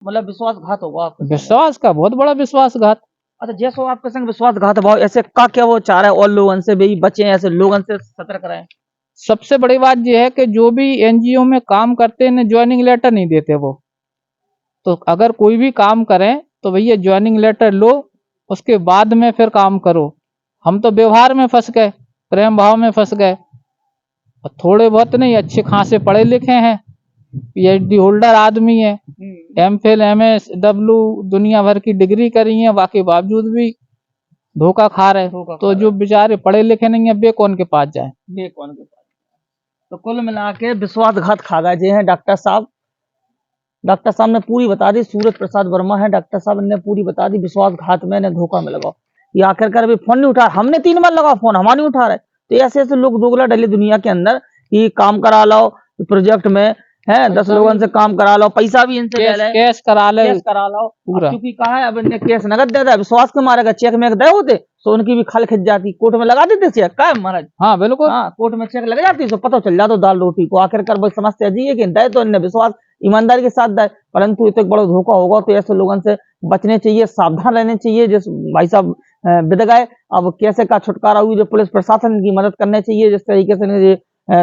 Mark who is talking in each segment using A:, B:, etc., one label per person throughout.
A: मतलब विश्वासघात होगा आपके संग।
B: विश्वास का बहुत बड़ा विश्वासघात।
A: अच्छा, जैसे वो आपके संग विश्वासघात भाव ऐसे का क्या वो चाह रहा है और लोगों से भी बचे, ऐसे लोगों से सतर्क रहें?
B: सबसे बड़ी बात यह है कि जो भी एनजीओ में काम करते हैं ज्वाइनिंग लेटर नहीं देते वो। तो अगर कोई भी काम करें तो भैया ज्वाइनिंग लेटर लो, उसके बाद में फिर काम करो। हम तो व्यवहार में फंस गए, प्रेम भाव में फंस गए। और थोड़े बहुत नहीं, अच्छे खासे पढ़े लिखे हैं, पीएचडी होल्डर आदमी है, एमफिल एमएसडब्ल्यू दुनिया भर की डिग्री करी है, बाकी बावजूद भी धोखा खा रहे। तो जो बेचारे पढ़े लिखे नहीं है वे कौन के पास जाए?
A: वे कौन के पास? तो कुल मिला के विश्वासघात खा गए जी हैं डॉक्टर साहब। डॉक्टर साहब ने पूरी बता दी, सूरज प्रसाद वर्मा है डॉक्टर साहब ने पूरी बता दी, विश्वासघात में ने धोखा में लगाओ। ये आखिरकार अभी फोन नहीं उठा, हमने 3 बार लगा फोन, हमारा नहीं उठा रहे। तो ऐसे ऐसे लोग दोगला डले दुनिया के अंदर कि काम करा लो प्रोजेक्ट में है, 10 लोगों से काम करा लो, पैसा भी इनसे ले ले,
B: केस करा ले,
A: केस करा लो
B: पूरा।
A: क्योंकि कहा है अब इनने केस नगद दे दिया, विश्वास के मारेगा। चेक में दे होते तो उनकी भी खल खिंच जाती, कोर्ट में लगा देते चेक का महाराज।
B: हाँ बिल्कुल,
A: हाँ, कोर्ट में चेक लग जाती तो पता चल जाता दाल रोटी को। आखिरकार बस समझते जी कि दे तो इनने विश्वास ईमानदारी के साथ दे, परंतु इतना बड़ा धोखा होगा तो ऐसे लोगों से बचने चाहिए, सावधान रहने चाहिए। जिस भाई साहब बिद गए, अब कैसे का छुटकारा हुई, जो पुलिस प्रशासन की मदद करने चाहिए। जिस तरीके से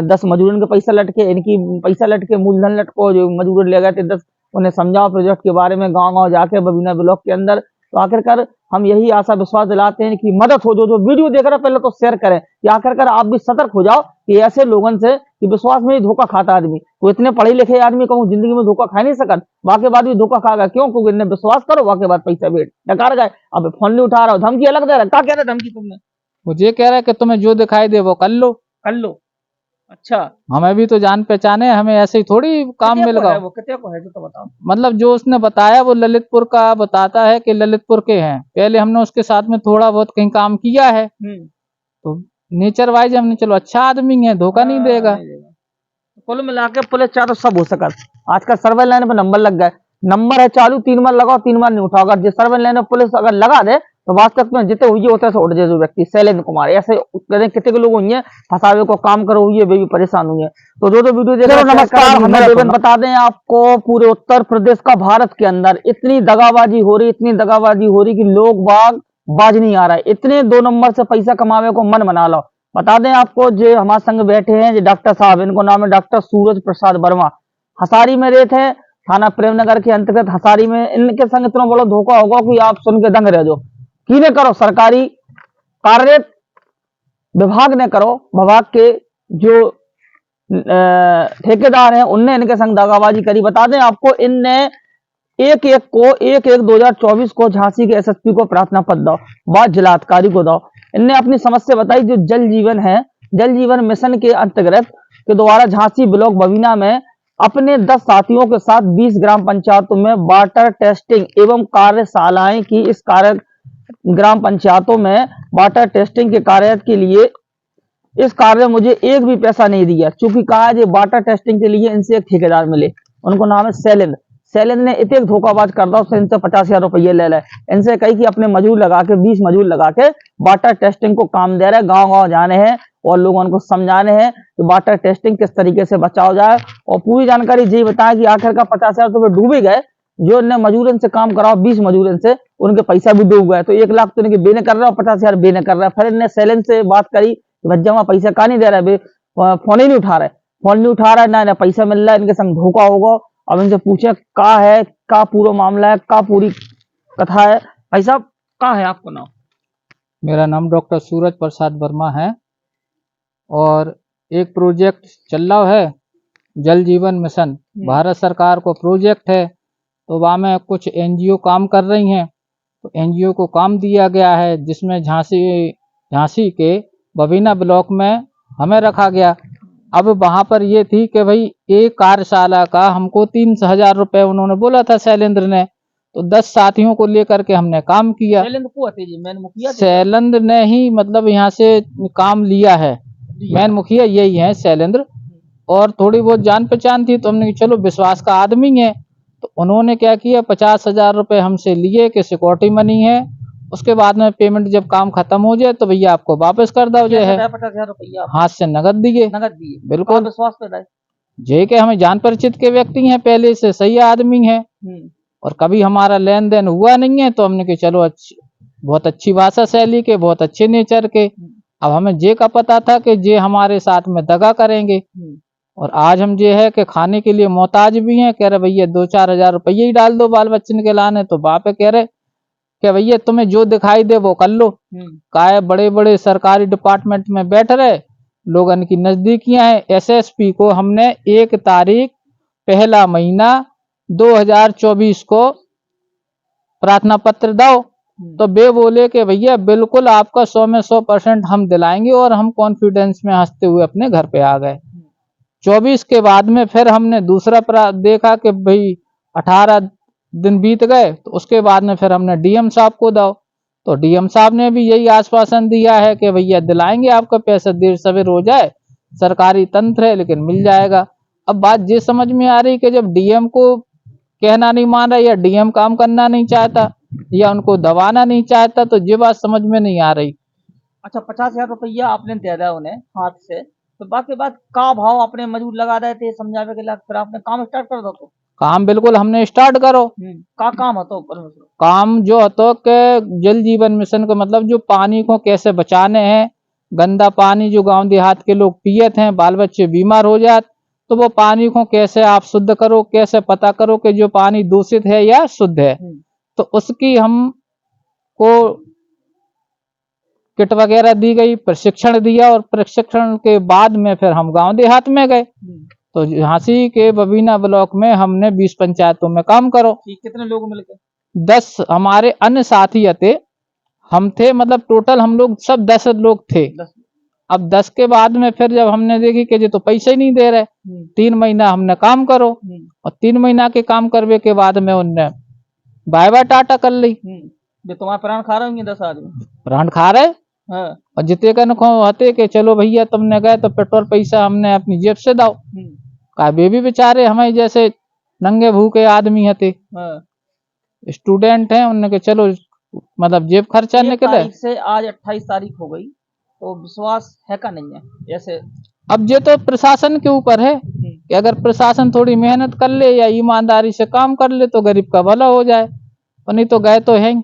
A: 10 मजदूरों के पैसा लटके, इनकी पैसा लटके, मूलधन लटको, जो मजदूर ले गए थे 10, उन्हें समझाओ प्रोजेक्ट के बारे में गांव गांव जाके बबीना ब्लॉक के अंदर। तो आखिरकार हम यही आशा विश्वास दिलाते हैं कि मदद हो। जो वीडियो देख रहे हैं पहले तो शेयर करें कि आखिरकार आप भी सतर्क हो जाओ कि ऐसे लोगों से कि विश्वास में ही धोखा खाता आदमी। तो इतने पढ़े लिखे आदमी कहूँ जिंदगी में धोखा खा नहीं सकता, वाके बाद भी धोखा खा गया। क्यों? क्योंकि इन्हें विश्वास करो, वाके बाद पैसा भेज डकार गए। अब फोन नहीं उठा रहा हो, धमकी अलग दे रहा है। क्या कह रहे धमकी तुमने?
B: मुझे कह रहा है कि तुम्हें जो दिखाई दे वो कर लो,
A: कर लो। अच्छा,
B: हमें भी तो जान पहचाने, हमें ऐसे ही थोड़ी काम मिल गया।
A: वो कितने को है जो तो बताओ।
B: मतलब जो उसने बताया वो ललितपुर का बताता है कि ललितपुर के हैं। पहले हमने उसके साथ में थोड़ा बहुत कहीं काम किया है, तो नेचर वाइज हमने चलो अच्छा आदमी है, धोखा नहीं देगा।
A: कुल मिला के पुलिस चाह तो सब हो सका। आजकल सर्वे लाइन पे नंबर लग गए, नंबर है चालू, 3 बार लगाओ 3 बार नहीं उठाओ। अगर जिस सर्वे लाइन में पुलिस अगर लगा दे तो वास्तव में जितने हुई होते से उठ जाए। जो व्यक्ति शैलेंद्र कुमार ऐसे कितने लोग हुई है फंसावे को काम करो हुई है, वे भी परेशान हुई है। तो जो वीडियो देख रहे हो नमस्कार, हमें देवेंद्र बता दें आपको पूरे उत्तर प्रदेश का भारत के अंदर इतनी दगाबाजी हो रही, इतनी दगाबाजी हो रही कि लोग बाज नहीं आ रहा है। इतने 2 नंबर से पैसा कमावे को मन बना लो। बता दें आपको जो हमारे संग बैठे हैं जो डॉक्टर साहब, इनको नाम है डॉक्टर सूरज प्रसाद वर्मा, हसारी में रहते हैं, थाना प्रेमनगर के अंतर्गत हसारी में। इनके संग इतना बड़ा धोखा होगा कि आप सुन के दंग रह जाओ। की ने करो सरकारी कार्य विभाग ने करो, विभाग के जो ठेकेदार हैं उनने इनके संग दगाबाजी करी। बता दें आपको इनने 1/1/2024 को झांसी के एसएसपी को प्रार्थना पत्र दो, बाद जिलाधिकारी को दो। इनने अपनी समस्या बताई जो जल जीवन है, जल जीवन मिशन के अंतर्गत के द्वारा झांसी ब्लॉक बबीना में अपने 10 साथियों के साथ 20 ग्राम पंचायतों में वाटर टेस्टिंग एवं कार्यशालाएं की। इस कार्य ग्राम पंचायतों में वाटर टेस्टिंग के कार्य के लिए इस कार्य में मुझे एक भी पैसा नहीं दिया। चूंकि कहा है वाटर टेस्टिंग के लिए इनसे एक ठेकेदार मिले, उनको नाम है शैलेंद्र। शैलेंद्र ने इतने धोखाबाज कर दो, इनसे 50,000 रुपये ले ले। इनसे कही कि अपने मजदूर लगा के 20 मजदूर लगा के वाटर टेस्टिंग को काम दे रहे, गांव गांव जाने हैं और लोगों को समझाने हैं कि वाटर टेस्टिंग किस तरीके से बचाव जाए। और पूरी जानकारी यही बताया कि आखिर का 50,000 रुपये डूबे गए। जो इन्हें मजदूर से काम कराओ 20 मजदूर से, उनके पैसा भी डूब गए। तो 1 लाख तो इनके बेने कर रहा है, 50,000 बेने कर रहा है। फिर इन्हें शैलेंद्र से बात करी, भज्जा वहां पैसा का नहीं दे रहा है, फोन ही नहीं उठा रहा है, फोन नहीं उठा रहा है, ना पैसा मिल रहा है, इनके संग धोखा होगा। अब इनसे पूछे का है, का पूरा मामला है, का पूरी कथा है। भाई साहब का है आपको नाम?
B: मेरा नाम डॉक्टर सूरज प्रसाद वर्मा है और एक प्रोजेक्ट चल रहा है जल जीवन मिशन, भारत सरकार को प्रोजेक्ट है। तो वहाँ में कुछ एनजीओ काम कर रही हैं, तो एनजीओ को काम दिया गया है जिसमें झांसी के बबीना ब्लॉक में हमें रखा गया। अब वहां पर ये थी कि भाई एक कार्यशाला का हमको 3,000 रुपये उन्होंने बोला था शैलेंद्र ने। तो 10 साथियों को लेकर के हमने काम किया। शैलेंद्र ने ही मतलब यहाँ से काम लिया है, मैन मुखिया यही है शैलेंद्र। और थोड़ी बहुत जान पहचान थी तो हमने चलो विश्वास का आदमी है। तो उन्होंने क्या किया, 50,000 रुपये हमसे लिए कि सिक्योरिटी मनी है, उसके बाद में पेमेंट जब काम खत्म हो जाए तो भैया आपको वापस कर दो। जो है
A: 50,000 रुपया
B: हाथ से नगद दिए, बिल्कुल
A: विश्वास पे
B: जे के हमें जान परिचित के व्यक्ति हैं, पहले से सही आदमी है। और कभी हमारा लेन देन हुआ नहीं है, तो हमने कि चलो बहुत अच्छी भाषा शैली के, बहुत अच्छे नेचर के। अब हमें ये का पता था कि ये हमारे साथ में दगा करेंगे, और आज हम ये है कि खाने के लिए मोहताज भी हैं। कह रहे भैया 2-4 हजार रुपये ही डाल दो बाल बच्चन के लाने, तो बाप कह रहे कि भैया तुम्हें जो दिखाई दे वो कर लो। काय बड़े बड़े सरकारी डिपार्टमेंट में बैठ रहे, लोगन की नजदीकियां हैं। एसएसपी को हमने 1 तारीख पहला महीना 2024 को प्रार्थना पत्र दो, तो वे बोले कि भैया बिल्कुल आपका 100 में 100% हम दिलाएंगे, और हम कॉन्फिडेंस में हंसते हुए अपने घर पे आ गए। 24 के बाद में फिर हमने दूसरा देखा कि भाई 18 दिन बीत गए, तो उसके बाद में फिर हमने डीएम साहब को दो, तो डीएम साहब ने भी यही आश्वासन दिया है कि भैया दिलाएंगे आपका पैसा, देर सवेर हो जाए, सरकारी तंत्र है लेकिन मिल जाएगा। अब बात ये समझ में आ रही कि जब डीएम को कहना नहीं मान रहा, या डीएम काम करना नहीं चाहता, या उनको दबाना नहीं चाहता, तो ये बात समझ में नहीं आ रही।
A: अच्छा, 50,000 रुपया आपने दे दिया उन्हें हाथ से, तो बाकी बात का भाव अपने मजदूर लगा रहे थे समझावे के लिए, फिर आपने काम स्टार्ट कर दो। तो
B: काम बिल्कुल हमने स्टार्ट करो।
A: का काम होतो परमेश्वर?
B: काम जो होतो कि जल जीवन मिशन का मतलब जो पानी को कैसे बचाने हैं, गंदा पानी जो गांव देहात के लोग पियत हैं, बाल बच्चे बीमार हो जाते, तो वो पानी को कैसे आप शुद्ध करो, कैसे पता करो कि जो पानी दूषित है या शुद्ध है। तो उसकी हमको किट वगैरह दी गई, प्रशिक्षण दिया, और प्रशिक्षण के बाद में फिर हम गांव देहात में गए। तो झांसी के बबीना ब्लॉक में हमने 20 पंचायतों में काम करो।
A: कितने लोग मिलकर?
B: 10 हमारे अन्य साथी थे, हम थे, मतलब टोटल हम लोग सब 10 लोग थे।
A: 10।
B: अब 10 के बाद में फिर जब हमने देखी कि ये तो पैसे ही नहीं दे रहे, 3 महीना हमने काम करो, और 3 महीना के काम करने के बाद में उनने बाय बाय टाटा कर ली।
A: जो तुम्हारे प्राण खा रहे होंगे 10 आदमी,
B: प्राण खा रहे।
A: हाँ।
B: और जिते कन को हते कि चलो भैया तुमने गए तो पेट्रोल पैसा हमने अपनी जेब से दो, का वे भी बेचारे हमारे जैसे नंगे भूखे आदमी हते, स्टूडेंट हैं, उनने के चलो मतलब जेब खर्चा निकले।
A: से आज 28 तारीख हो गई, तो विश्वास है का नहीं है जैसे?
B: अब ये तो प्रशासन के ऊपर है कि अगर प्रशासन थोड़ी मेहनत कर ले या ईमानदारी से काम कर ले तो गरीब का भला हो जाए, और नहीं तो गए तो है।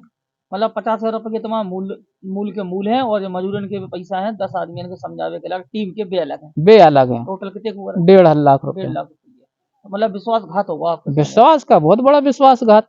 B: मतलब
A: 50,000 रुपये के तमाम मूल के मूल हैं, और जो मजदूरन के पैसा है 10 आदमी को समझावे के लगे, टीम के बे अलग है।
B: बे अलग है।
A: टोटल कितने हुआ?
B: 1.5 लाख रुपए।
A: 1.5 लाख रुपये। मतलब विश्वासघात होगा आपका।
B: विश्वास का बहुत बड़ा विश्वासघात।